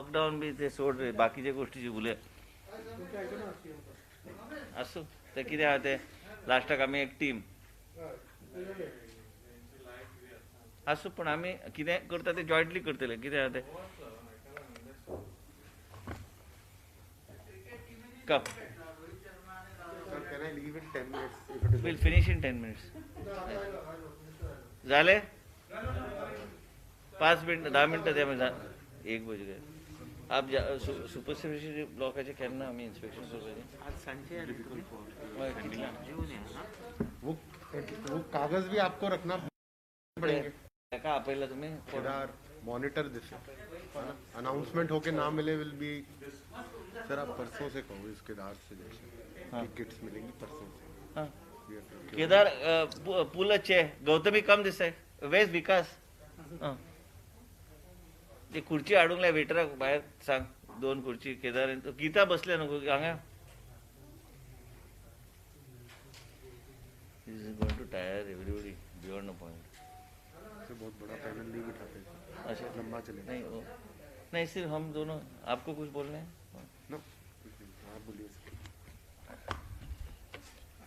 Lockdown B ते सोड रे, बाकीच्या गोष्टीची उलय असो ते कितें आहा ते लास्टाक आमी एक टीम आसूं, पूण आमी कितें करता ते जॉयंटली करतले. कितें आहा ते cup Can I leave in 10 minutes if it is will finish in 10 minutes. झाले 5 मिनट 10 मिनटं द्या म्हणजे 1 बज गए. आप सुपर स्पेशलिटी ब्लॉकाचे केन्ना आमी इन्स्पेक्शन करपाचें आज सांचे वो कागज भी आपको रखना पड़ेंगे. ताका आपयला तुमी केदार मॉनिटर दिस अनाउंसमेंट होके ना मिले विल बी. सर आप परसों से कहो इस केदार से जैसे कि किट्स मिलेंगी परसों से. हां केदार पुलच आहे. गौतमी कम दिसताय. वेज विकास हां ते खुर्ची हाडूंक लाय वेटराक भायर सांग 2 खुर्ची. केदार गीता बसले नको हांगा. Is going to tire everybody beyond the point. से बहुत बड़ा पैनल नहीं बिठाते. अच्छा लंबा चले नहीं नहीं सिर्फ हम दोनों. आपको कुछ बोलना है? नो आप बोलिए.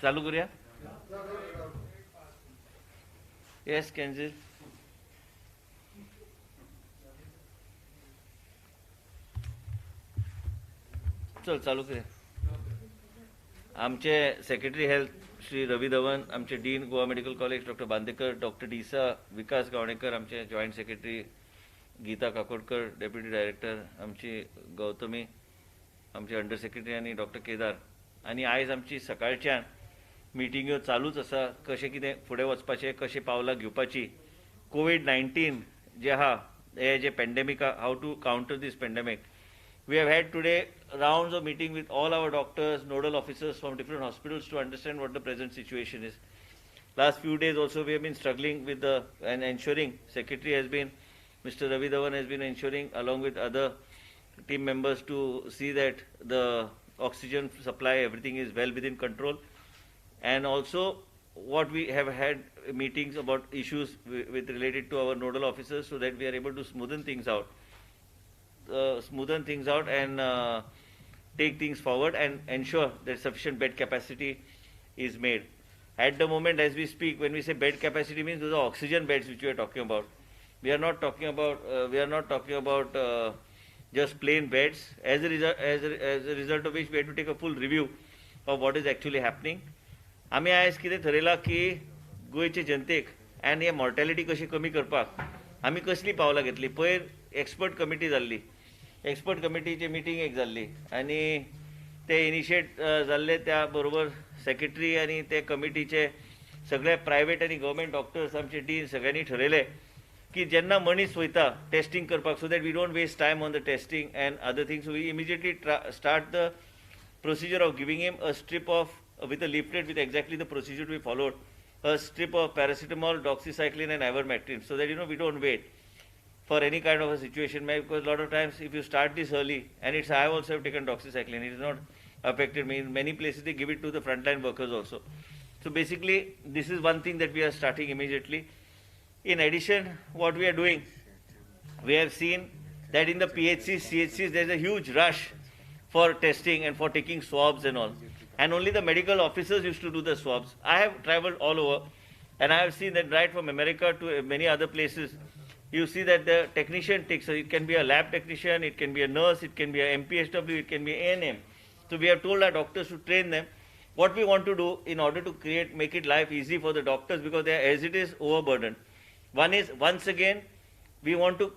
चालू करूया. Yes cancel. चल चालू करूया. आमचे सेक्रेटरी हेल्थ श्री रवी धवन, आमचे dean Goa medical college doctor Bandekar, doctor D'Sa, Vikas Gawnekar आमचे joint secretary, Geeta Kakodkar deputy director, आमची गौतमी आमचे अंडर सेक्रेटरी आणि डॉक्टर केदार. आणि आयज आमची सकाळच्यान मिटिंग्यो चालूच आसा. कशें कितें फुडें वचपाचें, कशें पावलां घेवपाची. कोविड-19 जे आहा हे जे pandemic have to counter this pandemic. We have had today rounds of meeting with all our doctors, nodal officers from different hospitals to understand what the present situation is. Last few days also we have been struggling with and ensuring, Secretary has been, Mr. Ravi Dhawan has been ensuring along with other team members to see that the oxygen supply, everything is well within control. And also what we have had meetings about issues with related to our nodal officers so that we are able to smoothen things out. And take things forward and ensure that sufficient bed capacity is made. At the moment, as we speak, when we say bed capacity, means those are oxygen beds which we are talking about. We are not talking about just plain beds. As a result of which, we have to take a full review of what is actually happening. आमी आयज कितें थरयलां की गोंयचे जनतेक आनी हे mortality कशी कमी करपाक आमी कसली पावलां घेतली. पयर एक्सपर्ट कमिटी जाल्ली. एक्सपर्ट कमिटीची मिटींग एक जाल्ली आनी ते इनिशिएट जाल्ले त्या बरोबर सेक्रेटरी आनी ते कमिटीचे सगळे प्रायवेट आनी गव्हर्मेंट डॉक्टर्स आमचे डीन सगळ्यांनी ठरयले की जेन्ना मनीस वयता टेस्टिंग करपाक so that we don't waste time on the testing and other things. We immediately start the procedure of giving him a strip of with a leaflet with exactly the procedure to be followed, a strip of paracetamol, doxycycline and ivermectin, so that we don't wait for any kind of a situation. Because a lot of times if you start this early, and I have also taken doxycycline, it is not affected me. In many places they give it to the frontline workers also. So basically this is one thing that we are starting immediately. In addition, what we are doing, we have seen that in the PHCs, CHCs there is a huge rush for testing and for taking swabs and all. And only the medical officers used to do the swabs. I have traveled all over and I have seen that right from America to many other places, you see that the technician takes, it can be a lab technician, it can be a nurse, it can be a MPSW, it can be ANM. So we have told our doctors to train them. What we want to do in order to make it life easy for the doctors, because they are as it is overburdened. One is, once again, we want to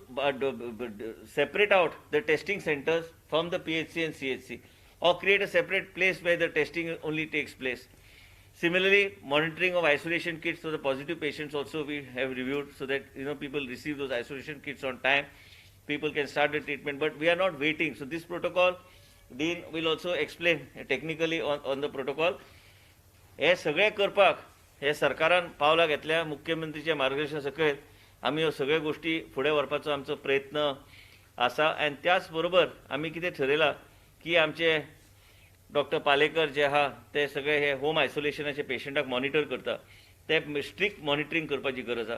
separate out the testing centers from the PHC and CHC, or create a separate place where the testing only takes place. Similarly, monitoring of isolation kits for the positive patients also we have reviewed, so that people receive those isolation kits on time, people can start the treatment, but we are not waiting. So this protocol, Dean will also explain technically on the protocol. हे सगळे करपाक हे सरकारान पावलां घेतल्या. मुख्यमंत्रीच्या मार्गदर्शन सकयल आमी ह्यो सगळ्यो गोष्टी फुडें व्हरपाचो आमचो प्रयत्न आसा. आनी त्याच बरोबर आमी कितें ठरयलां की आमचे डॉक्टर पालेकर जे आहा ते सगळे हे होम आयसोलेशनाचे पेशंटाक मॉनिटर करता, ते स्ट्रिक्ट मॉनिटरींग करपाची गरज आसा.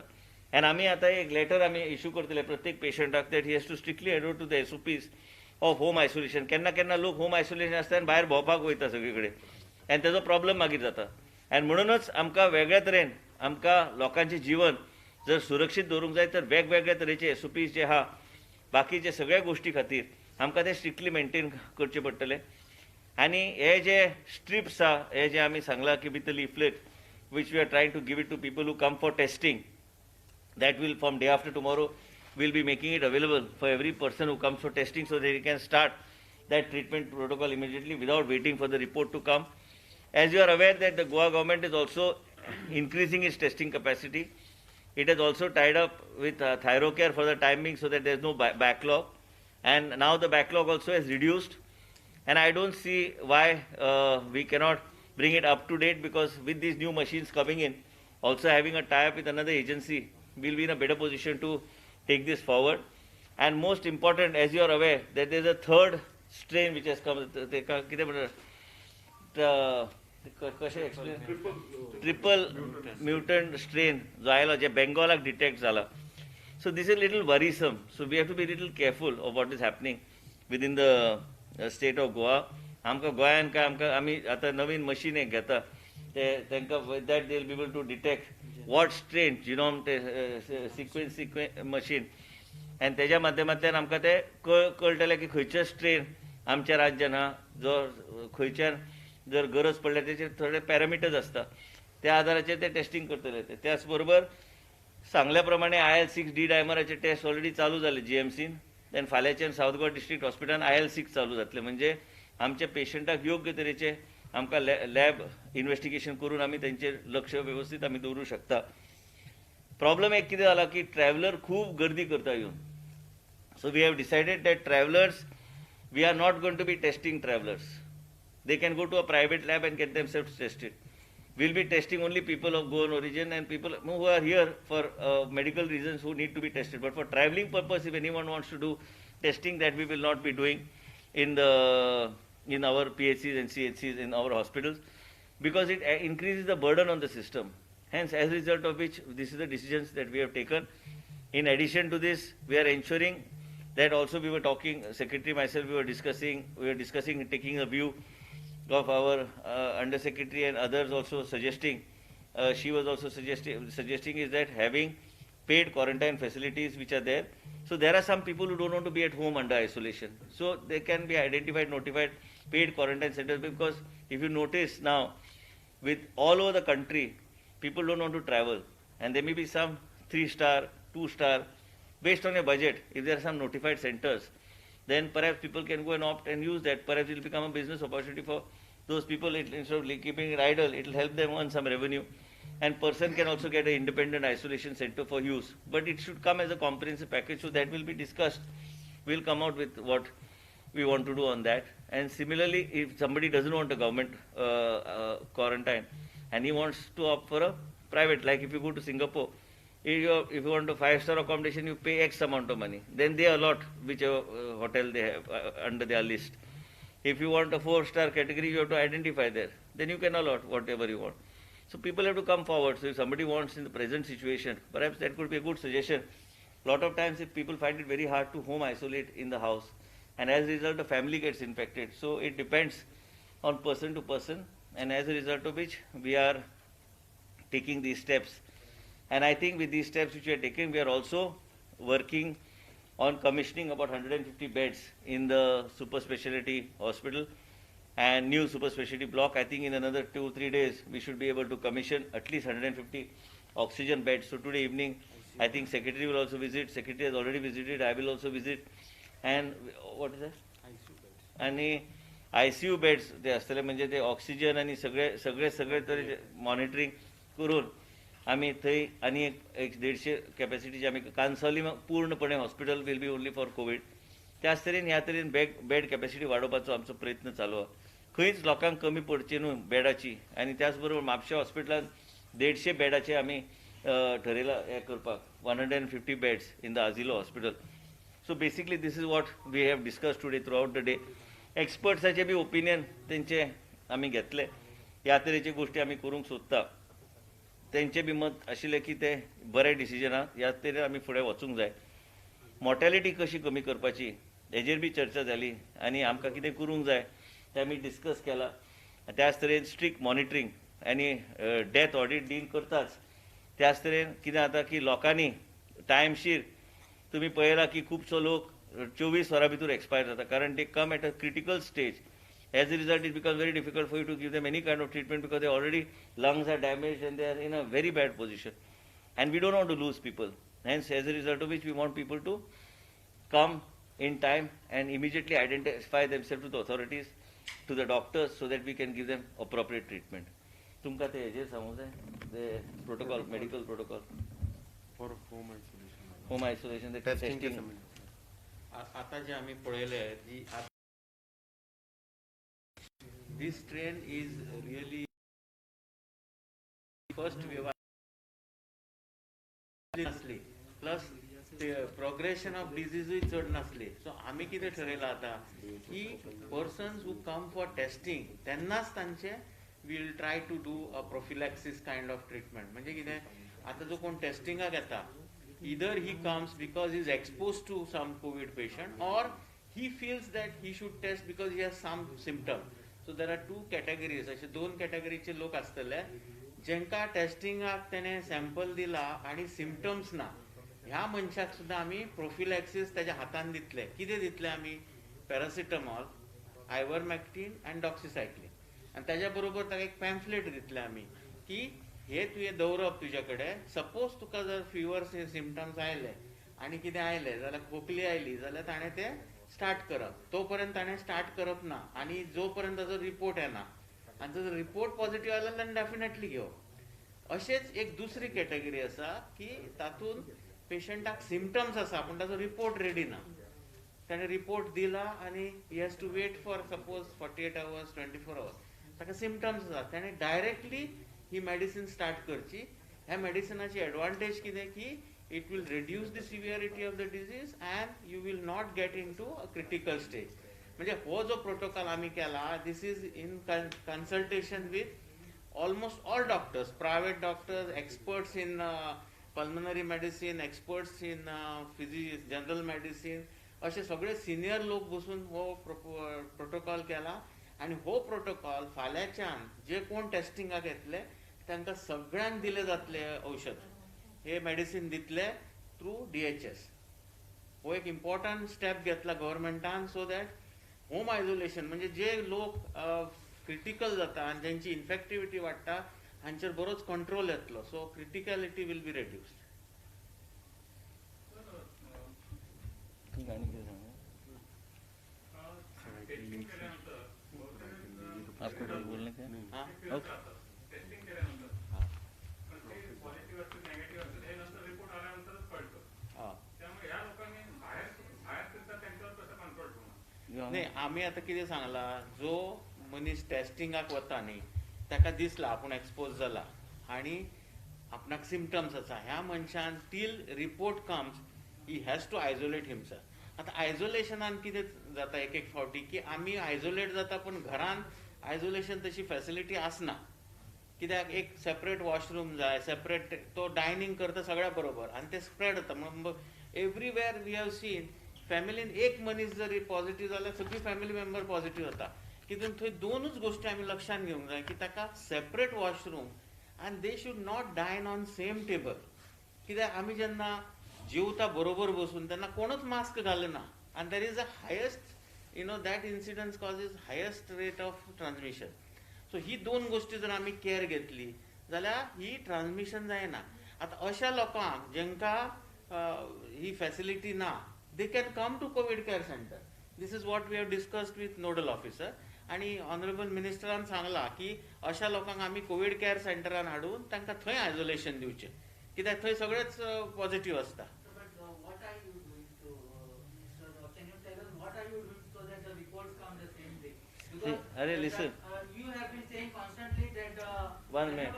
एंड आमी आतां एक लेटर आमी इश्यू करतले प्रत्येक पेशंटाक that he has to strictly adhere to the SOPs of home isolation. केन्ना केन्ना लोक होम आयसोलेशन आसता आनी भायर भोंवपाक वयता सगळे कडेन आनी तेजो प्रॉब्लम मागीर जाता. आनी म्हणूनच आमकां वेगळ्या तरेन आमकां लोकांचें जिवन जर सुरक्षीत दवरूंक जाय तर वेगवेगळ्या तरेचे SOPs जे आहा बाकीचे सगळ्या गोश्टी खातीर आमकां ते स्ट्रिक्टली मेंटेन करचे पडटले. आनी हे जे स्ट्रिप्स आहा हे जे आमी सांगलां की with the leaflet which we are trying to give it to people who come for testing, that will from day after tomorrow we'll be making it available for every person who comes for testing so that he can start that treatment protocol immediately without waiting for the report to come. As you are aware that the Goa government is also increasing its testing capacity. It has also tied up with Thyrocare for the time being so that there is no backlog, and now the backlog also has reduced, and I don't see why we cannot bring it up to date, because with these new machines coming in, also having a tie-up with another agency, we'll be in a better position to take this forward. And most important, as you are aware, that there is a third strain which has come. Triple mutant strain जो आयला जे बेंगॉलाक detect जाला. So this is a little worrisome. So we have to be a little careful of what is happening within the state of Goa. आमकां गोंयान काय आमकां आमी आतां नवीन machine एक घेता ते तांकां with that they will be able to detect what strain genome ते सिक्वेन्स मशीन, आनी तेज्या माध्यमांतल्यान आमकां ते कळटलें की खंयचे स्ट्रेन आमच्या राज्यान आहा, जो खंयच्यान जर गरज पडल्या तेचे थोडे पॅरामिटर्स आसता त्या आदाराचेर ते टेस्टिंग करतले. त्याच बरोबर सांगल्या प्रमाणे IL-6 डायमराचे टेस्ट ऑलरेडी चालू जाले GMCन. देन फाल्यांच्यान सावथ गोवा डिस्ट्रिक्ट हॉस्पिटलान IL-6 चालू जातले, म्हणजे आमच्या पेशंटाक योग्य तरेचे आमकां लॅब इन्व्हेस्टिगेशन करून आमी तेंचेर लक्ष वेवस्थीत आमी दवरूं शकता. प्रॉब्लेम एक कितें जाला की ट्रॅव्हलर खूब गर्दी करता येवन. So we have decided that travellers we are not going to be testing travellers. They can go to a private lab and get themselves tested. We'll be testing only people of Goan origin and people who are here for medical reasons who need to be tested. But for travelling purpose, if anyone wants to do testing, that we will not be doing in our PHCs and CHCs in our hospitals, because it increases the burden on the system. Hence, as a result of which, this is the decisions that we have taken. In addition to this, we are ensuring that also we were talking, Secretary, myself, we were discussing taking a view of our Under Secretary and others also suggesting, she was also suggesting is that having paid quarantine facilities which are there. So there are some people who don't want to be at home under isolation. So they can be identified, notified, paid quarantine centers, because if you notice now, with all over the country, people don't want to travel. And there may be some 3-star, 2-star, based on a budget. If there are some notified centers, then perhaps people can go and opt and use that. Perhaps it will become a business opportunity for those people. Instead of keeping it idle, it will help them earn some revenue. And person can also get an independent isolation center for use. But it should come as a comprehensive package, so that will be discussed. We'll come out with what we want to do on that. And similarly, if somebody doesn't want a government quarantine and he wants to opt for a private, like if you go to Singapore, if you want a 5-star accommodation, you pay X amount of money. Then they allot whichever hotel they have under their list. If you want a 4-star category, you have to identify there. Then you can allot whatever you want. So people have to come forward. So if somebody wants in the present situation, perhaps that could be a good suggestion. A lot of times if people find it very hard to home isolate in the house, and as a result the family gets infected. So it depends on person to person, and as a result of which we are taking these steps. And I think with these steps which we are taking, we are also working on commissioning about 150 beds in the super specialty hospital and new super specialty block. I think in another 2-3 days we should be able to commission at least 150 oxygen beds. So today evening I think Secretary will also visit. Secretary has already visited. I will also visit. And what is that? आणि ICU beds ते असतले, म्हणजे ते oxygen आणि सगळे तरी monitoring करून आम्ही थंय आणि एक 150 कॅपॅसिटीचे आम्ही कांसावली पूर्णपणे hospital will be only for Covid. त्याच तरेन ह्या तरेन बेड कॅपॅसिटी वाडोवपाचो आमचो प्रयत्न चालू आहा. खंयच लोकांक कमी पडची न्हू बेडाची. आनी त्याच बरोबर म्हापशा हॉस्पिटलान 150 बेडाचे आमी ठरयला हे करपाक, 150 beds in the Azilo hospital. So basically this is what we have discuss today throughout the day. एक्सपर्ट्साचे बी ओपिनियन तेंचे आमी घेतले. ह्या तरेचे गोश्टी आमी करूंक सोदता. तेंचे बी मत आशिल्लें की ते बरें डिसिजन आहा ह्या तरेन आमी फुडें वचूंक जाय. मॉर्टेलिटी कशी कमी करपाची हेजेर बी चर्चा जाली आनी आमकां कितें करूंक जाय तें आमी डिस्कस केलां. त्याच तरेन स्ट्रिक्ट मॉनिटरींग आनी डेथ ऑडिट डील करताच. त्याच तरेन कितें जाता की लोकांनी टायमशीर तुमी पळयलां की खुबसो लोक 24 वरां भितर एक्सपायर जाता कारण ते come at a critical stage. As a result, it becomes very difficult for you to give them any kind of treatment because they already lungs are damaged and they are in a very bad position. And we don't want to lose people. Hence, as a result of which, we want people to come in time and immediately identify themselves to the authorities, to the doctors, so that we can give them appropriate treatment. तुमकां ते हेजेर सांगूंक जाय the protocol, medical protocol, for home isolation. home isolation, the Testing के testing. समय. आता जे आम्ही पळयले जी this trend is really first wave नसली प्लस प्रोग्रेशन ऑफ डिजीजूय चड नसली. सो आमी कितें ठरयलां आतां की persons who come for testing तेन्नाच तांचे will try to do a prophylaxis kind of treatment. म्हणजे कितें आतां जो कोण टेस्टिंगाक येता either he comes because he is exposed to some COVID patient or he feels that he should test because he has some symptom. So there are two categories. अशे दोन कॅटेगरीचे लोक आसतले जेंका टेस्टिंगाक तेणे सॅम्पल दिला आणि सिम्पटम्स ना. ह्या मनशाक सुद्दां आमी प्रोफिलॅक्सीस त्याच्या हातान दितले. कितें दितले आमी? Paracetamol, ivermectin and doxycycline. आणि त्याच्या बरोबर ताका एक पॅम्फलेट दितले आमी की हे तुवें दवरप तुजे कडेन. सपोज तुका जर फिवर सिम्पटम्स आयले आनी कितें आयलें जाल्यार खोकली आयली जाल्यार ताणें तें स्टार्ट करप. तोपर्यंत ताणें स्टार्ट करप ना आनी जो पर्यंत ताजो रिपोर्ट येना. आनी जर रिपोर्ट पॉझिटिव्ह आयलो जाल्यार डेफिनेटली घेवप. अशेंच एक दुसरी कॅटेगरी आसा की तातूंत पेशंटाक सिम्पटम्स आसा पूण ताजो रिपोर्ट रेडी ना. ताणें रिपोर्ट दिला आनी he has to wait for suppose 48 hours 24 hours. ताका सिम्पटम्स आसा ताणें डायरेक्टली ही मेडिसीन स्टार्ट करची. ह्या मेडिसिनाची एडवांटेज कितें की it will reduce the severity of the disease and you will not get into a critical stage. म्हणजे हो जो प्रोटोकॉल आम्ही केला this is in consultation with almost all doctors, private doctors, experts in pulmonary medicine, experts in general medicine, असे सगळे senior लोक बसून हो प्रोटोकॉल केला. आणि हो प्रोटोकॉल फाल्यांच्यान जे कोण टेस्टिंगाक येतले तांकां सगळ्यांक दिले जातले औषध. हे मेडिसिन दितले थ्रू DHS. हो एक इम्पॉर्टंट स्टेप घेतला गव्हर्मेंटान सो दॅट होम आयसोलेशन म्हणजे जे लोक क्रिटिकल जाता आनी ज्यांची इन्फेक्टिविटी वाडटा हांचेर बरोच कंट्रोल येतलो. सो क्रिटिकॅलिटी वील बी रेड्यूस्ड. आपको कुछ बोलने का है? हाँ ओके. नाही आम्ही आता कितें सांगला जो मनीस टेस्टिंगाक वता न्ही ताका दिसला आपूण एक्सपोज जाला आनी आपणाक सिम्पटम्स आसा. ह्या मनशान till report comes he has to isolate himself. आता आयसोलेशनान कितें जाता एक एक फावटी की आमी आयसोलेट जाता पण घरान आयसोलेशन तशी फॅसिलिटी आसना. कित्याक एक सेपरेट वॉशरूम जाय, सेपरेट तो डायनिंग करता सगळ्या बरोबर आनी ते स्प्रेड जाता. म्हणून एवरीवेअर वी हॅव सीन फॅमिलीन एक मनीस जरी पॉझिटिव्ह जाल्यार सगळी फॅमिली मेंबर पॉझिटिव्ह जाता. कित्याक थंय दोनूच गोश्टी आमी लक्षांत घेवंक जाय की ताका सेपरेट वॉशरूम आनी दे शूड नॉट डायन ऑन सेम टेबल. कित्याक आमी जेन्ना जेवता बरोबर बसून तेन्ना कोणूच मास्क घालना आनी there is a highest that incidence causes highest rate of transmission. So ही दोन गोष्टी जर आमी केअर घेतली जाल्यार ही ट्रान्समिशन जायना. आता अशा लोकांक जेंका ही फॅसिलिटी ना they can come to COVID care center. This is what we have discussed with nodal officer. आणि ऑनरेबल मिनिस्टरान सांगला की अशा लोकांक आमी कोविड केअर सेंटरान हाडून तांकां थंय आयसोलेशन दिवचें कित्याक थंय सगळेच पॉझिटिव्ह आसता. Arey, listen. You have been saying constantly that 1 minute.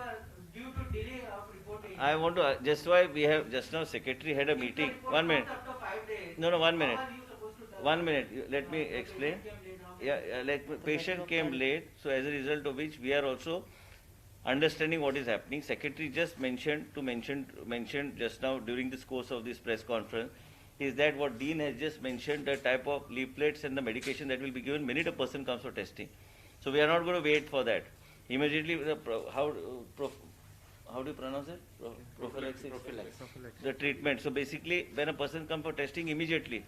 due to delay of reporting. I want to just why we have just now secretary had a meeting. 1 minute. After 5 days. No, 1 How minute. are you supposed to tell? 1 minute. Let me explain. Yeah, like patient came late, so as a result of which we are also understanding what is happening. Secretary just mentioned just now during this course of this press conference is that what Dean has just mentioned, the type of leaflets and the medication that will be given minute a person comes for testing. So we are not going to wait for that. Immediately, how do you pronounce it? Prophylaxis. The treatment. So basically, when a person comes for testing, immediately.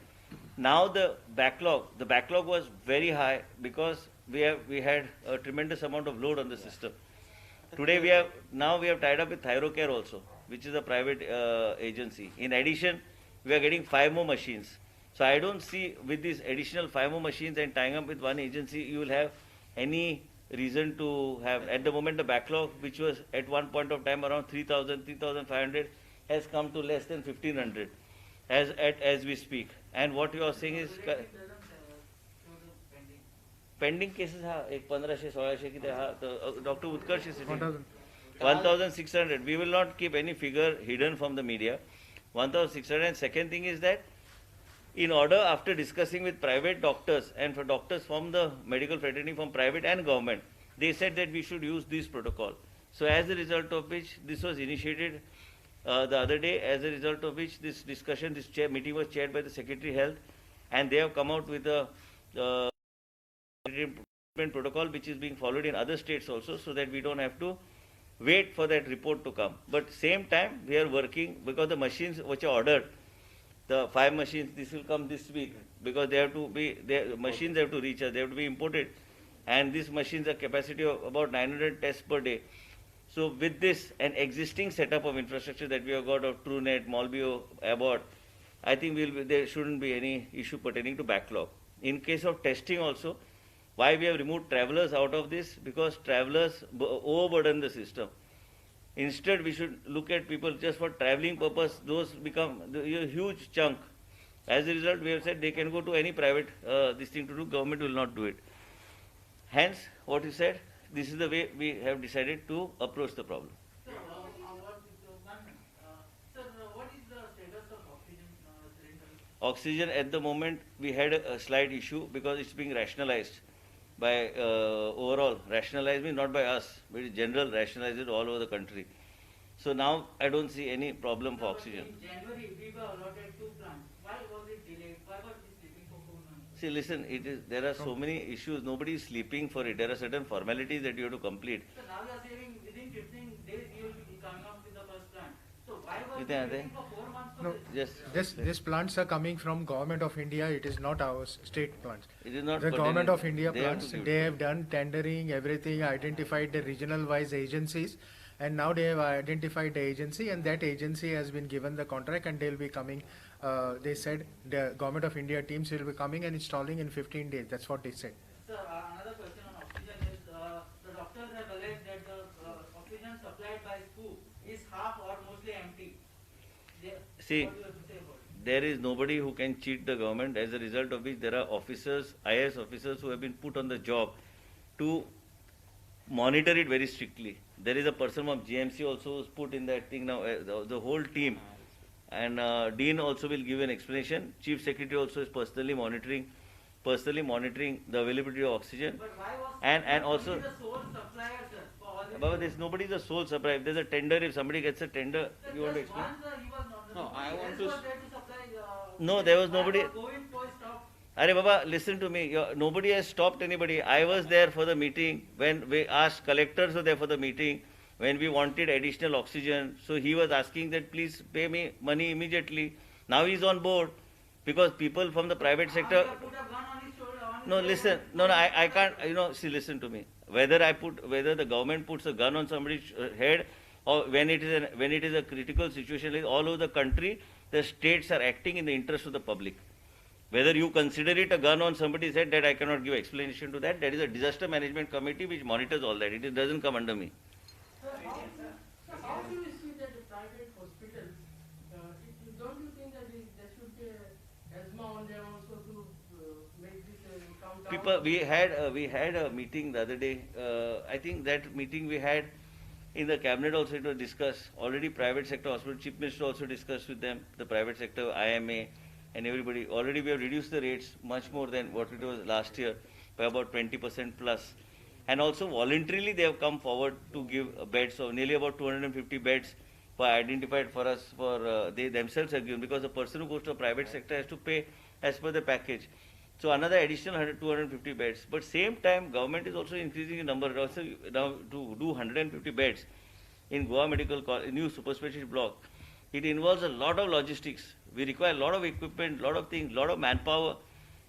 Now the backlog was very high because we had a tremendous amount of load on the system. Today we have tied up with Thyrocare also, which is a private agency. In addition, we are getting 5 more machines. So I don't see with these additional 5 more machines and tying up with one agency, you will have any reason to have. At the moment, the backlog, which was at one point of time around 3,000, 3,500, has come to less than 1,500 as we speak. And what you are saying is pending cases, एक 1500-1600 किती Dr. Utkarsh is sitting. 1,600. We will not keep any figure hidden from the media. 1,600. And second thing is that in order, after discussing with private doctors and for doctors from the medical fraternity from private and government, they said that we should use this protocol. So as a result of which this was initiated the other day, as a result of which this discussion, meeting was chaired by the Secretary Health, and they have come out with a treatment protocol which is being followed in other states also, so that we don't have to wait for that report to come. But same time we are working, because the machines which are ordered, the 5 machines, this will come this week, because they have to be, the machines have to reach us, they have to be imported, and these machines have capacity of about 900 tests per day. So with this, an existing setup of infrastructure that we have got of TrueNet, Molbio, Abbott, I think there shouldn't be any issue pertaining to backlog. In case of testing also, why we have removed travelers out of this? Because travelers overburden the system. Instead, we should look at people just for traveling purpose. Those become a huge chunk. As a result, we have said they can go to any private this thing to do. Government will not do it. Hence, what you said, this is the way we have decided to approach the problem. Sir, what is the status of oxygen cylinder? Oxygen at the moment, we had a slight issue because it's being rationalized by overall. Rationalized means not by us, but in general rationalized all over the country. So now I don't see any problem for oxygen. In January, we were allotted 2 plants. Why was it delayed? Why was it sleeping for 4 months? See, listen, there are so many issues. Nobody is sleeping for it. There are certain formalities that you have to complete. So now you are saying within 15 days you will be coming up with the first plant. So why was it Kitne aate? waiting for 4 months for No. this? These plants are coming from Government of India. It is not our state plants. It is not The Government of India they have plants, to give they it. have done tendering, everything, identified the regional wise agencies, and now they have identified the agency, and that agency has been given the contract, and they'll be coming. They said the Government of India teams will be coming and installing in 15 days. That's what they said. Sir, another question on oxygen is the doctors have alleged that the oxygen supplied by SPU is half or mostly empty. See, What do you have to say about it? there is nobody who can cheat the government, as a result of which there are officers, IAS officers who have been put on the job to monitor it very strictly. There is a person from GMC also who's put in that thing now, the whole team. And Dean also will give an explanation. Chief Secretary also is personally monitoring the availability of oxygen. But why was And only also, the sole supplier, sir, for all this? Baba, there's nobody is the sole supplier. If there's a tender, if somebody gets a tender, Sir, you want to just explain? once, he was not. No, I want else to was s- there to supply, No, there was nobody. Why was Govind Paul stopped? Arey Baba, listen to me. Nobody has stopped anybody. I was there for the meeting when we asked, collectors were there for the meeting when we wanted additional oxygen. So he was asking that please pay me money immediately. Now he's on board because people from the private sector. Now you have put a gun on his shoulder. on his No, shoulder. listen. No, I can't. See, listen to me. Whether the government puts a gun on somebody's head, or when it is a critical situation, like all over the country, the states are acting in the interest of the public. Whether you consider it a gun on somebody's head, that I cannot give explanation to that. That is a disaster management committee which monitors all that. It doesn't come under me. Sir, how do you see that the private hospitals, don't you think that there should be a asthma on them also to make this come down? People, we had a meeting the other day. I think that meeting we had in the cabinet also, it was discussed. Already private sector hospital, chief minister also discussed with them, the private sector, IMA and everybody. Already we have reduced the rates much more than what it was last year by about 20% plus. And also voluntarily they have come forward to give beds. So nearly about 250 beds were identified for us, for they themselves have given, because the person who goes to a private sector has to pay as per the package. So another additional 250 beds. But same time, government is also increasing the number. Also now to do 150 beds in Goa Medical new super specialty block, it involves a lot of logistics. We require a lot of equipment, lot of things, lot of manpower.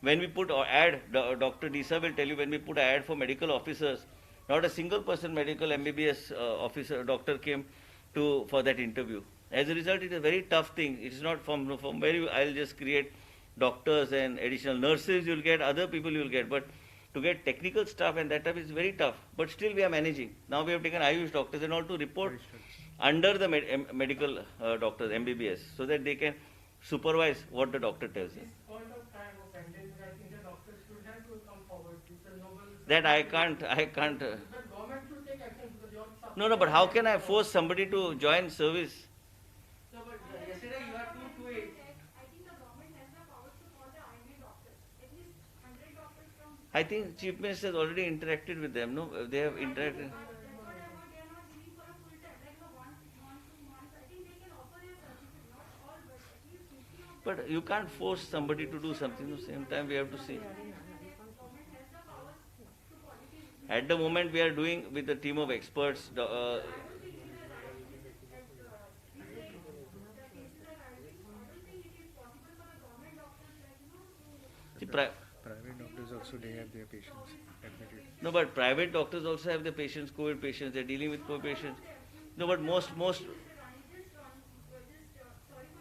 When we put our ad, Dr. Disa will tell you, when we put an ad for medical officers, not a single person medical MBBS officer, doctor came for that interview. As a result, it is a very tough thing. It is not from where I'll just create doctors and additional nurses you'll get, other people you'll get, but to get technical staff and that stuff is very tough. But still we are managing. Now we have taken Ayush doctors and all to report under the medical doctors, MBBS, so that they can supervise what the doctor tells them. Point of time of pandemic, I think the doctors should have to come forward. It's a noble. That I can't. But government should take action because your. No, but how can I force somebody to join service? So, but yesterday you are to it. I think the government has the power to call the IMA doctors. At least 100 doctors from. I think Chief Minister has already interacted with them. No, they have interacted. That's what I want. They are not giving for a full time, like a month, 2 months. I think they can offer their services, not all, but at least 50 of them. But you can't force somebody to do something. At the same time, we have to see. Government has the powers to policies. At the moment, we are doing with a team of experts. See, Private doctors also, they have their patients admitted. no, but private doctors also have their patients, COVID patients. They're dealing with COVID patients. No, but most. Sorry for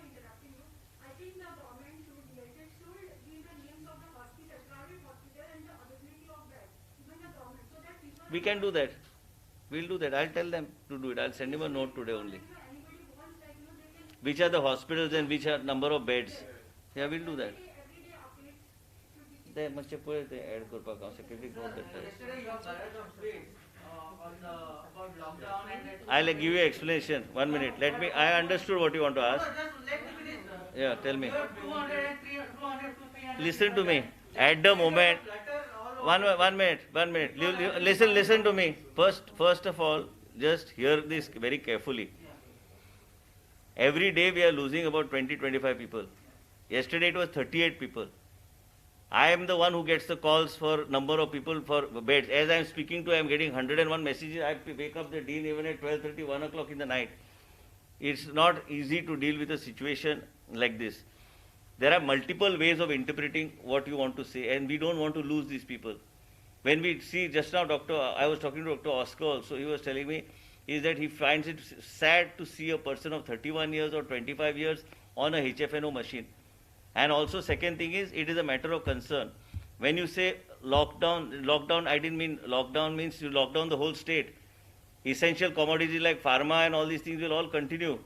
interrupting you. I think the government should give the names of the hospital, private hospital, and the availability of beds, even the government, so that people. We can do that. We'll do that. I'll tell them to do it. I'll send him a note today only. Anybody wants, like, they can Which are the hospitals and which are number of beds? Yeah, we'll do that. everyday updates should be. They must have put it add kurpa kaun secretary note that. Yesterday you have gathered some tweets on the about lockdown and that. I'll give you explanation. 1 minute. I understood what you want to No, ask. just let me finish. Yeah, tell me. You have 200 and 200 to 300. Listen to me. At the moment, Clutter all over. 1 minute. Listen to me. First of all, just hear this very carefully. Every day we are losing about 20-25 people. Yesterday it was 38 people. I am the one who gets the calls for number of people for beds. As I am speaking to, I am getting 101 messages. I wake up the dean even at 12:30, 1 o'clock in the night. It's not easy to deal with a situation like this. There are multiple ways of interpreting what you want to say, and we don't want to lose these people. When we see just now, I was talking to Dr. Oscar also, he was telling me is that he finds it sad to see a person of 31 years or 25 years on a HFNO machine. And also second thing is, it is a matter of concern. When you say lockdown, I didn't mean lockdown means you lock down the whole state. Essential commodities like pharma and all these things will all continue.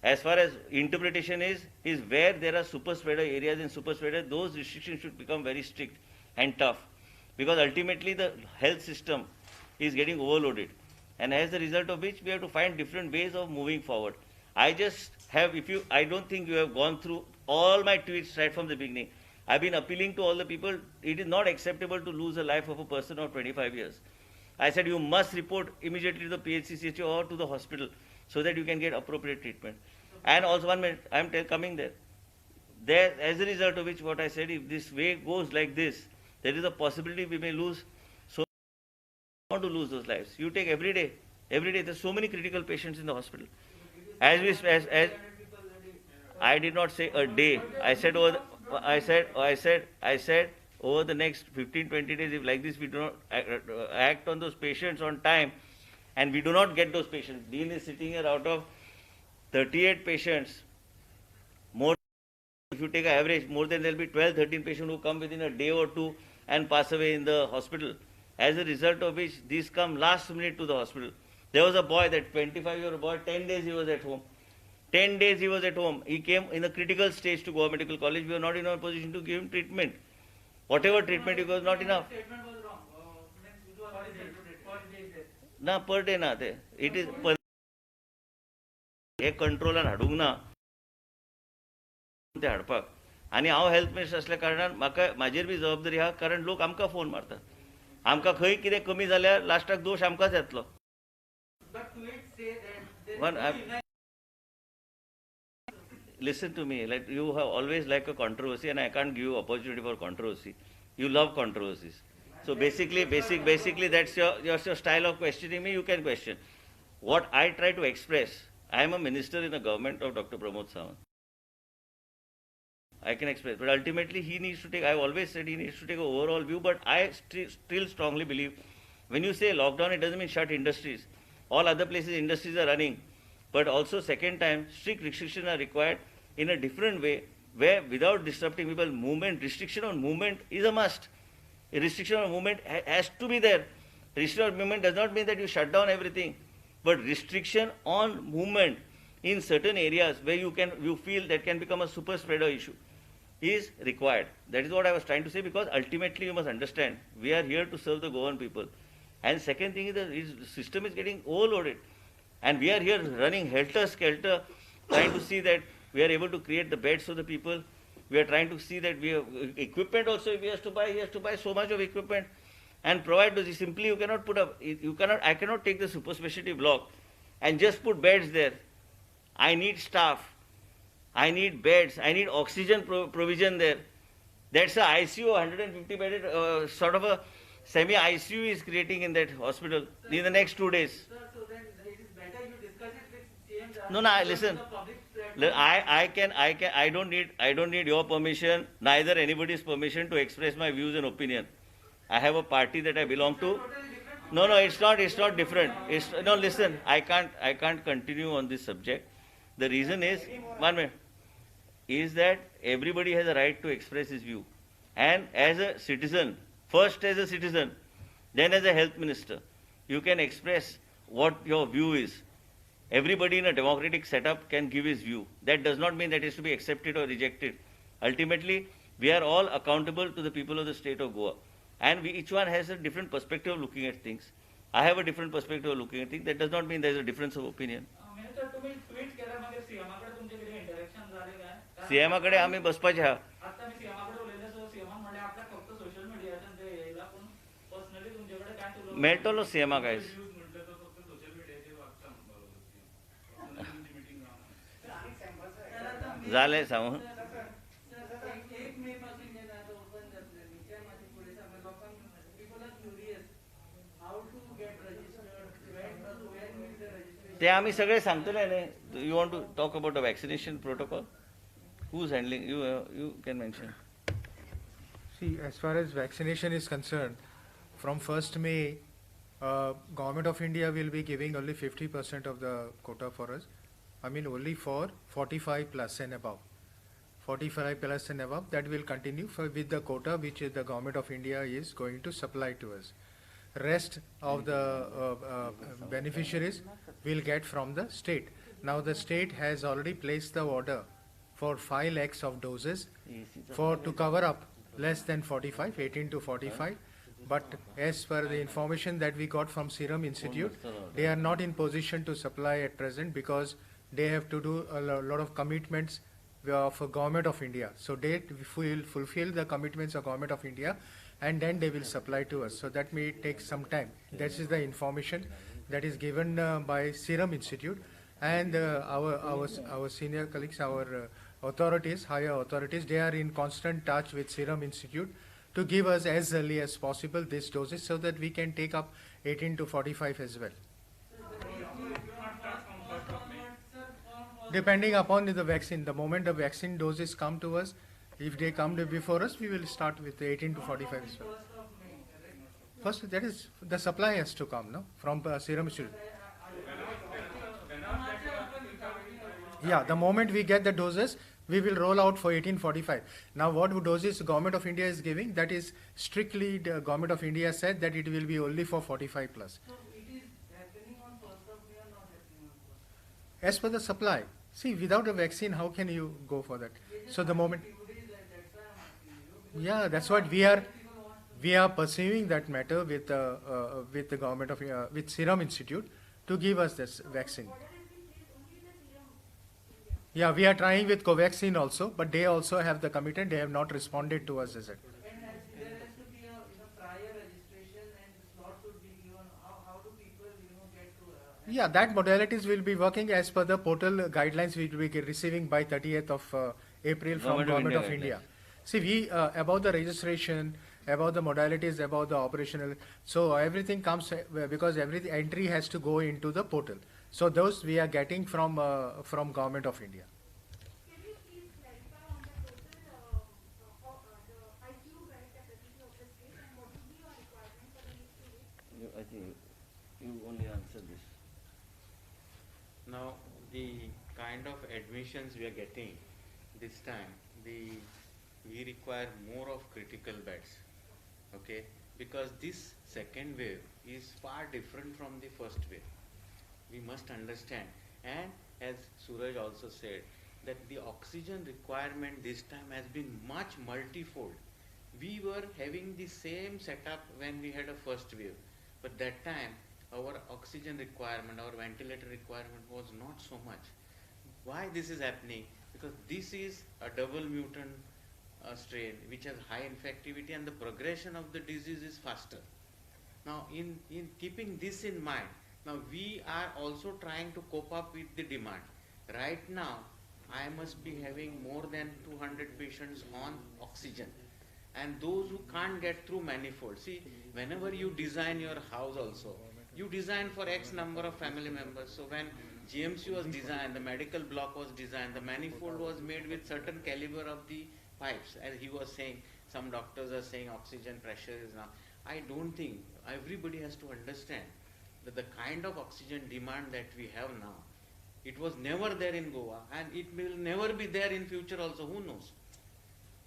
As far as interpretation is where there are super spreader areas and super spreader, those restrictions should become very strict and tough. Because ultimately the health system is getting overloaded. And as a result of which, we have to find different ways of moving forward. I don't think you have gone through all my tweets right from the beginning. I've been appealing to all the people. It is not acceptable to lose the life of a person of 25 years. I said you must report immediately to the PHC, CHO or to the hospital so that you can get appropriate treatment. And also 1 minute, I am coming there. As a result of which, what I said, if this way goes like this, there is a possibility we may lose. So I want to lose those lives. You take every day, there's so many critical patients in the hospital. As I did not say a day. I said over the next 15-20 days, if like this we do not act on those patients on time, and we do not get those patients. Dean is sitting here out of 38 patients. More, if you take an average, more than there will be 12-13 patients who come within a day or two and pass away in the hospital. As a result of which, these come last minute to the hospital. There was a boy, that 25-year-old boy, 10 days he was at home. 10 days he was at home. He came in a critical stage to Goa Medical College. We were not in a position to give him treatment. Whatever treatment, it was not enough. Statement was wrong. Next, it was 40 days. ना per day ना ते it is हे कंट्रोलान हाडूंक ना ते हाडपाक आनी हांव health minister असल्या कारणान म्हाका म्हाजेर बी जबाबदारी आहा कारण लोक आमकां फोन मारतात आमकां खंय कितें कमी जाल्यार लास्टाक दोश आमकांच येतलो. But tweets say that there One, is no listen to me, like you have always like a controversy, and I can't give you opportunity for controversy. You love controversies. So basically that's your style of questioning me. You can question. What I try to express, I am a minister in the government of Dr. Pramod Sawant. I can express, but ultimately he needs to take, I've always said he needs to take an overall view, but I still strongly believe, when you say lockdown, it doesn't mean shut industries. All other places industries are running, but also second time, strict restrictions are required in a different way, where without disrupting people's movement, restriction on movement is a must. A restriction on movement has to be there. Restriction on movement does not mean that you shut down everything, but restriction on movement in certain areas where you feel that can become a super spreader issue is required. That is what I was trying to say, because ultimately you must understand, we are here to serve the Goan people. And second thing is that the system is getting overloaded. And we are here running helter-skelter, trying to see that we are able to create the beds for the people. We are trying to see that we have equipment also. If he has to buy so much of equipment and provide those. Simply you cannot put up, I cannot take the super specialty block and just put beds there. I need staff. I need beds, I need oxygen provision there. That's a ICU, 150 bedded, sort of a semi-ICU is creating in that hospital in the next 2 days. Sir, so then it is better you discuss it with CM. No, listen. I don't need your permission, neither anybody's permission to express my views and opinion. I have a party that I belong to. No, it's not different. No, listen, I can't continue on this subject. The reason is, 1 minute, is that everybody has a right to express his view. And as a citizen, first as a citizen, then as a health minister, you can express what your view is. Everybody in a democratic setup can give his view. That does not mean that it is to be accepted or rejected. Ultimately, we are all accountable to the people of the state of Goa. And each one has a different perspective of looking at things. I have a different perspective of looking at things. That does not mean there is a difference of opinion. Minister, तुम्ही tweet केल्या मागीर सीएमाकडे तुमचे कितें interaction जालें काय? सीएमाकडे आम्ही बसपाचे आहा. आता मी सीएमाकडे उलयले सो सीएमान म्हणले आपल्याक फक्त सोशल मिडियाच्यान ते येयला पूण पर्सनली तुमच्याकडे कांयच उलोवंक मेळटलो सीएमाक आयज. जालें सांगून. एक मे पासून जेन्ना आतां ओपन जातलें त्या मागीर फुडें सगळ्या लोकांक people are curious how to get registered when will the registration ते आम्ही सगळे सांगतले न्ही. You want to talk about the vaccination protocol? Who is handling? You can mention. See, as far as vaccination is concerned, from 1st May, Government of India will be giving only 50% of the quota for us. I mean only for 45 plus and above. 45 plus and above, that will continue with the quota which the Government of India is going to supply to us. Rest of the beneficiaries will get from the state. Now the state has already placed the order for 5 lakhs of doses to cover up less than 45, 18 to 45. But as per the information that we got from Serum Institute, they are not in position to supply at present because they have to do a lot of commitments for Government of India. So they will fulfill the commitments of Government of India and then they will supply to us. So that may take some time. That is the information that is given by Serum Institute, and our senior colleagues, our authorities, higher authorities, they are in constant touch with Serum Institute to give us as early as possible these doses so that we can take up 18 to 45 as well. Depending upon the vaccine, the moment the vaccine doses come to us, if they come before us, we will start with the 18 to 45 as well. First, that is, the supply has to come, no, from Serum Institute. Yeah, the moment we get the doses, we will roll out for 1845. Now, what doses Government of India is giving, that is strictly the Government of India said that it will be only for 45 plus. So it is happening on 1st of May or not happening on 1st? As per the supply, see, without a vaccine, how can you go for that? So the moment, yeah, that's what we are pursuing that matter with the Government of with Serum Institute to give us this vaccine. Yeah, we are trying with Covaxin also, but they also have the commitment. They have not responded to us as it. And there has to be a prior registration Yeah, that modalities will be working as per the portal guidelines we will be receiving by 30th of April from Government of Government of India India. See, we about the registration, about the modalities, about the operational. So everything comes because every entry has to go into the portal. So those we are getting from Government of India. Can you please clarify on the total the ICU bed capacity of the state and what would be your requirement for the next 2 weeks? I think you only answer this. Now, the kind of admissions we are getting this time, we require more of critical beds, okay? Because this second wave is far different from the first wave. We must understand. And as Suraj also said, that the oxygen requirement this time has been much multifold. We were having the same setup when we had a first wave, but that time our oxygen requirement, our ventilator requirement was not so much. Why this is happening? Because this is a double mutant strain which has high infectivity and the progression of the disease is faster. Now, in keeping this in mind, now we are also trying to cope up with the demand. Right now, I must be having more than 200 patients on oxygen. And those who can't get through manifold. See, whenever you design your house also, you design for X number of family members. So when GMC was designed, the medical block was designed, the manifold was made with certain caliber of the pipes. As he was saying, some doctors are saying oxygen pressure is now. I don't think, everybody has to understand that the kind of oxygen demand that we have now, it was never there in Goa and it will never be there in future also, who knows.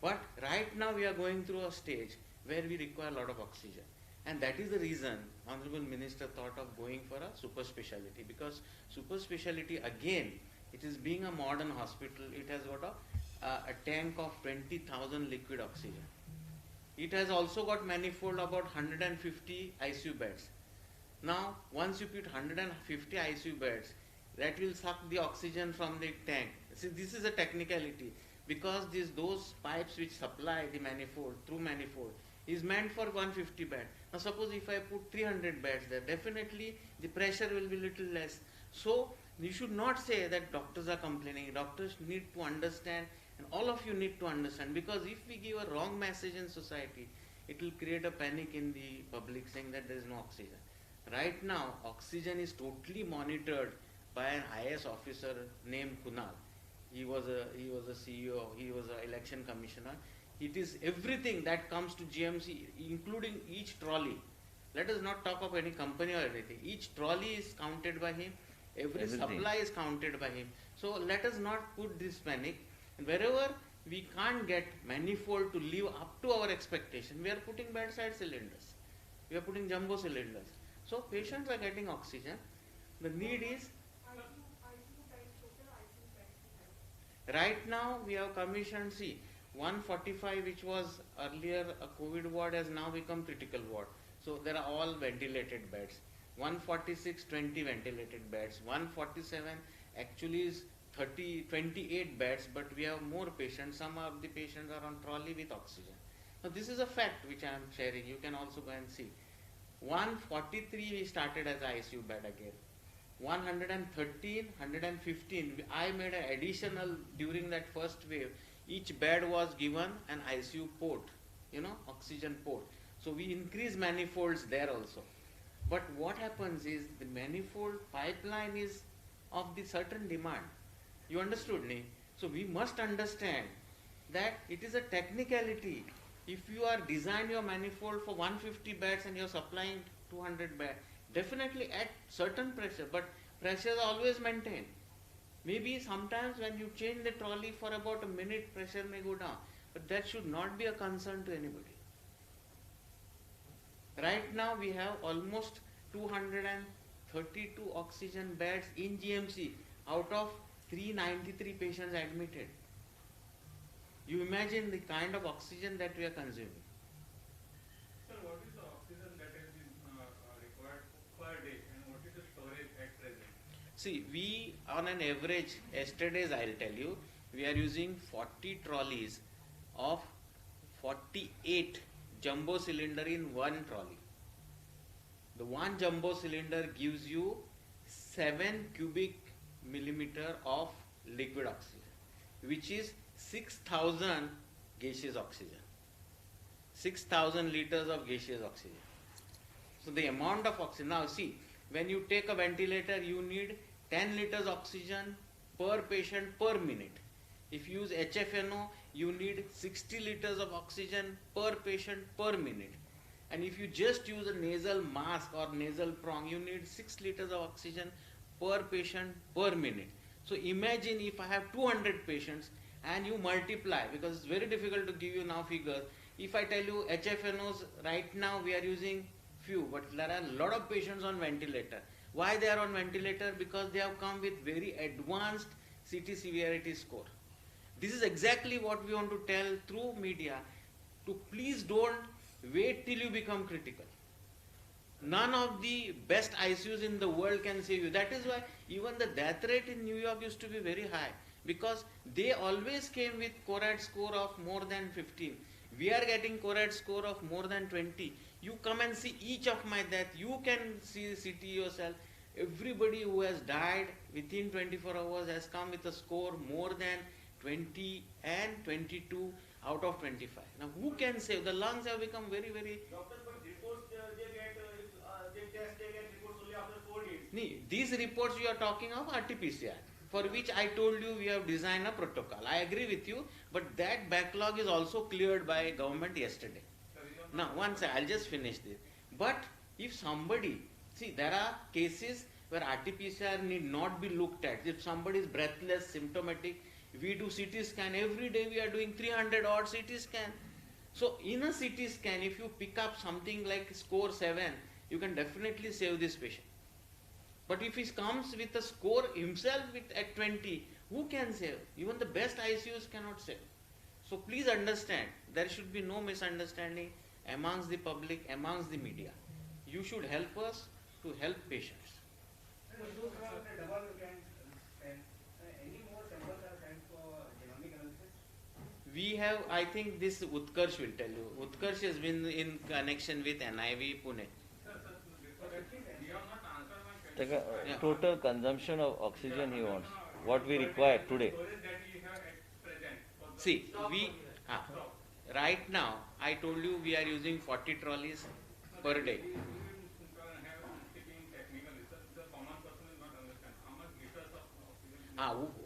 But right now we are going through a stage where we require a lot of oxygen. And that is the reason Honorable Minister thought of going for a super speciality, because super speciality again, it is being a modern hospital, it has got a tank of 20,000 liquid oxygen. It has also got manifold about 150 ICU beds. Now, once you put 150 ICU beds, that will suck the oxygen from the tank. See, this is a technicality, because those pipes which supply the manifold, through manifold, is meant for 150 bed. Now suppose if I put 300 beds there, definitely the pressure will be little less. So you should not say that doctors are complaining. Doctors need to understand, and all of you need to understand, because if we give a wrong message in society, it will create a panic in the public saying that there is no oxygen. Right now, oxygen is totally monitored by an IS officer named Kunal. He was a CEO, he was an election commissioner. It is everything that comes to GMC, including each trolley. Let us not talk of any company or anything. Each trolley is counted by him. Every supply is counted by him. So let us not put this panic. And wherever we can't get manifold to live up to our expectation, we are putting bedside cylinders. We are putting jumbo cylinders. So patients are getting oxygen. The need is, right now we have commissioned, see, 145 which was earlier a COVID ward has now become critical ward. So there are all ventilated beds. 146, 20 ventilated beds. 147 actually is 28 beds, but we have more patients. Some of the patients are on trolley with oxygen. Now this is a fact which I am sharing. You can also go and see. 143 we started as ICU bed again. 113, 115, I made an additional during that first wave. Each bed was given an ICU port, oxygen port. So we increase manifolds there also. But what happens is the manifold pipeline is of the certain demand. You understood me? So we must understand that it is a technicality. If you are design your manifold for 150 beds and you are supplying 200 beds, definitely at certain pressure, but pressure is always maintained. Maybe sometimes when you change the trolley for about a minute, pressure may go down. But that should not be a concern to anybody. Right now we have almost 232 oxygen beds in GMC out of 393 patients admitted. You imagine the kind of oxygen that we are consuming. Sir, what is the oxygen that has been required per day and what is the storage at present? See, we on an average, yesterday's I'll tell you, we are using 40 trolleys of 48 jumbo cylinder in one trolley. The one jumbo cylinder gives you 7 cubic millimeter of liquid oxygen, which is 6,000 gaseous oxygen. 6,000 liters of gaseous oxygen. So the amount of oxygen, now see, when you take a ventilator, you need 10 liters oxygen per patient per minute. If you use HFNO, you need 60 liters of oxygen per patient per minute. And if you just use a nasal mask or nasal prong, you need 6 liters of oxygen per patient per minute. So imagine if I have 200 patients and you multiply, because it's very difficult to give you now figures. If I tell you HFNOs right now we are using few, but there are a lot of patients on ventilator. Why they are on ventilator? Because they have come with very advanced CT severity score. This is exactly what we want to tell through media, to please don't wait till you become critical. None of the best ICUs in the world can save you. That is why even the death rate in New York used to be very high, because they always came with CORAD score of more than 15. We are getting CORAD score of more than 20. You come and see each of my death. You can see CT yourself. Everybody who has died within 24 hours has come with a score more than 20 and 22 out of 25. Now who can save? The lungs have become very, very... Doctors, but reports they get reports only after 4 days. These reports you are talking of RT-PCR, for which I told you we have designed a protocol. I agree with you, but that backlog is also cleared by government yesterday. Now, once I'll just finish this. But if somebody, see, there are cases where RT-PCR need not be looked at. If somebody is breathless, symptomatic, we do CT scan. Every day we are doing 300 odd CT scan. So in a CT scan, if you pick up something like score 7, you can definitely save this patient. But if he comes with a score himself at 20, who can save? Even the best ICUs cannot save. So please understand, there should be no misunderstanding amongst the public, amongst the media. You should help us to help patients. We have, I think this Utkarsh will tell you. Utkarsh has been in connection with NIV Pune. The total consumption of oxygen he wants, what we require today. See, right now, I told you we are using 40 trolleys per day.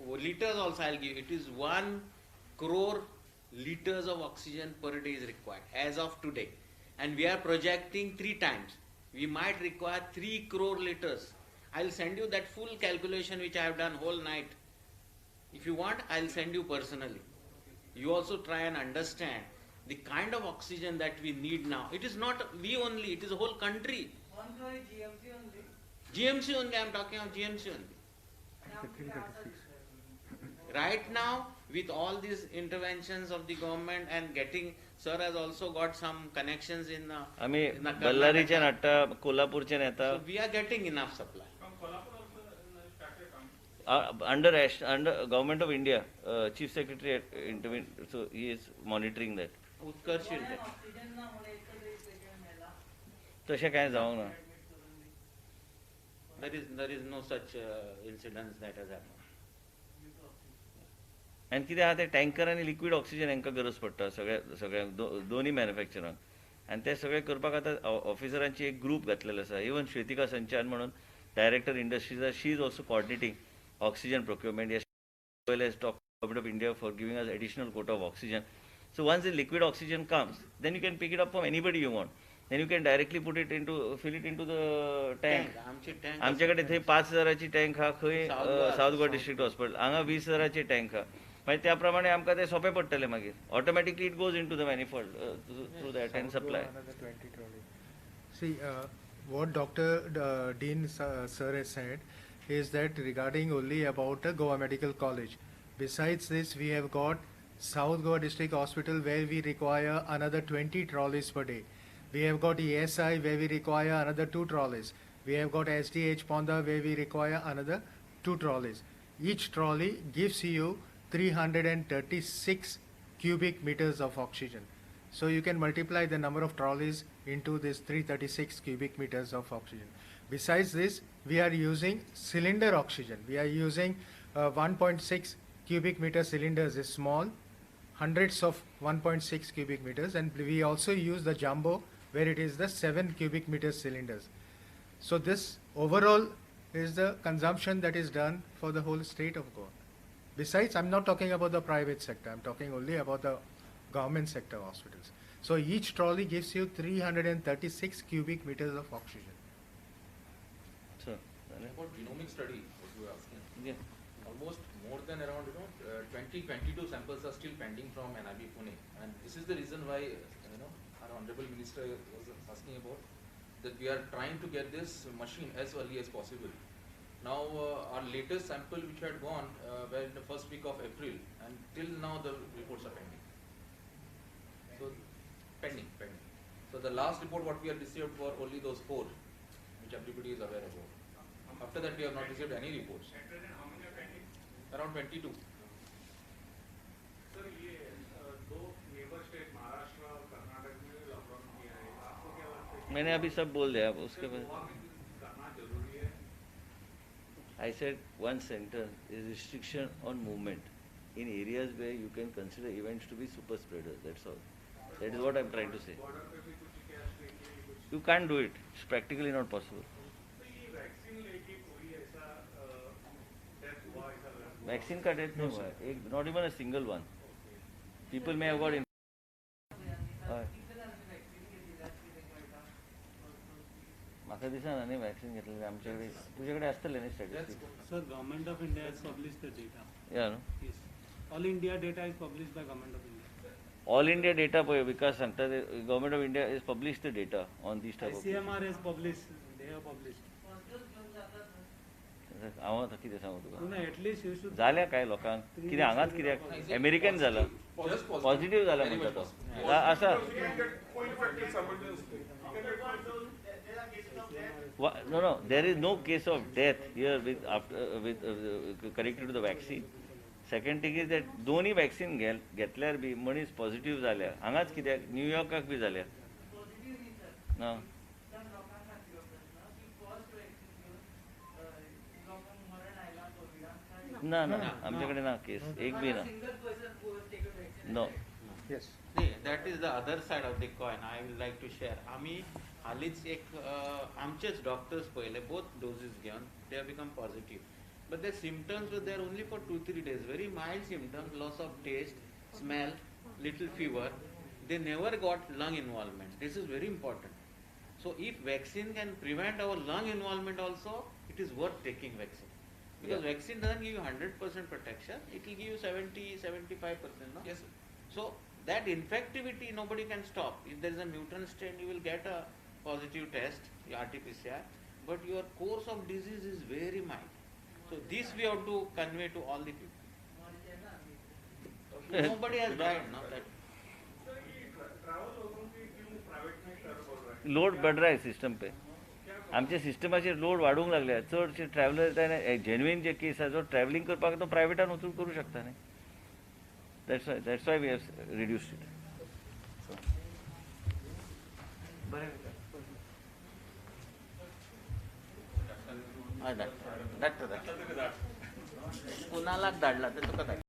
Liters also I'll give. It is 1 crore liters of oxygen per day is required as of today. And we are projecting 3 times. We might require 3 crore liters. I'll send you that full calculation which I have done whole night. If you want, I'll send you personally. You also try and understand the kind of oxygen that we need now. It is not we only, it is a whole country. 1 crore is GMC only. GMC only, I'm talking of GMC only. Right now, with all these interventions of the government and getting, sir has also got some connections in आम्ही in the बल्लारीचे Karnataka. नाटा कोल्हापूरचे नेता So we are getting enough supply. From Kolhapur also started coming. under government of India, chief secretary intervened, so he is monitoring that. Utkarsh will पण get. Oxygen ना मुळे एकच patient मेला. तशें काय जावंक ना. There is no such incidents that has happened. आनी कितें आहा तें टँकर आनी लिक्वीड ऑक्सिजन हांकां गरज पडटा सगळ्यांक दोनी मॅन्युफॅक्चरांक आनी ते सगळे करपाक आतां ऑफिसरांची एक ग्रूप घातलेलो आसा. इवन श्वेतिका संचान म्हणून director industries she is also coordinating oxygen procurement as well as Government of India for giving us additional quota of oxygen. So once the liquid oxygen comes, then you can pick it up from anybody you want. Then you can directly fill it into the tank. आमची tank आमच्याकडे थंय 5,000ची tank हा खंय south Goa district hospital हांगा 20,000ची tank हा. मागीर त्या प्रमाणे आमकां तें सोंपें पडटलें मागीर automatically it goes into the manifold through that and supply. See, what Dr. Dean sir has said is that regarding only about the Goa Medical College. Besides this, we have got South Goa District Hospital where we require another 20 trolleys per day. We have got ESI where we require another 2 trolleys. We have got SDH Ponda where we require another 2 trolleys. Each trolley gives you 336 cubic meters of oxygen. So you can multiply the number of trolleys into this 336 cubic meters of oxygen. Besides this, we are using cylinder oxygen. We are using 1.6 cubic meter cylinders is small, hundreds of 1.6 cubic meters, and we also use the jumbo where it is the 7 cubic meter cylinders. So this overall is the consumption that is done for the whole state of Goa. Besides, I'm not talking about the private sector, I'm talking only about the government sector hospitals. So each trolley gives you 336 cubic meters of oxygen. So, About genomic study, what you were asking, yeah. almost more than around 22 samples are still pending from NIB Pune, and this is the reason why our honorable minister was asking about that we are trying to get this machine as early as possible. Now our latest sample which had gone were in the first week of April, and till now the reports are pending. So pending. So the last report what we have received were only those 4, which everybody is aware about. After that we have not received any reports. At present, how many are pending? Around 22. Sir ये दो neighbour state Maharashtra और कर्नाटक में lockdown किया है, आपको क्या लगता है कि मैंने अभी सब बोल दिया, अब उसके बाद गोवा में करना जरूरी है? I said one sentence is restriction on movement in areas where you can consider events to be super spreaders. That's all. That is what I'm trying to say. Border पे भी कुछ कैश लेके कुछ You can't do it. It's practically not possible. तो ये vaccine लेके कोई ऐसा डेथ हुआ ऐसा लगा? Vaccine का डेथ नहीं हुआ है. एक not even a single one. People may have got in. म्हाका दिसना न्ही वॅक्सीन घेतलेले आमच्याकडे तुझ्याकडे असतले न्ही statistics Sir, Government of India has published the data. या no Yes. All India data is published by Government of India. All India data पळय विकास सांगता Government of India is publish the data on this type of ICMR has published. They have published. हांव आतां कितें सांगू तुका No, at least you should. जाल्या काय लोकांक कितें हांगाच कित्याक अमेरिकेन जाला पॉझिटिव्ह जाला म्हणटा तो आसा No, there is no case of death here with connected to the vaccine. Second thing is that दोन्ही वॅक्सीन घेतल्यार बी मनीस पॉझिटिव्ह जाल्या हांगाच कित्याक न्यूयॉर्काक बी जाल्या ना ना ना आमच्याकडे ना केस एक बी ना no Yes. See, that is the other side of the coin. I would like to share. आम्ही हालीच एक आमचेच डॉक्टर्स पहिले both doses घेऊन they have become positive. But their symptoms were there only for 2-3 days. Very mild symptoms, loss of taste, smell, little fever. They never got lung involvement. This is very important. So if vaccine can prevent our lung involvement also, it is worth taking vaccine. Because vaccine doesn't give you 100% protection. It will give you 70-75%. No? Yes, sir. So that infectivity nobody can stop. If there is a mutant strain, you will get a positive test, RT-PCR, but your course of disease is very mild. So this we have to convey to all the people. Nobody has died, no? That sir ये travel लोगों की क्यों private में कर बोल रहे हैं? Load बढ़ रहा है सिस्टम पे आमच्या सिस्टमाचेर लोड वाडूंक लागल्या चडशे ट्रॅव्हलर जाय जेन्युइन जे केस आसा जो ट्रॅव्हलिंग करपाक तो प्रायवेटान वचून करूं शकता न्ही that's why we have reduced it doctor कुणालाक धाडला ते तुका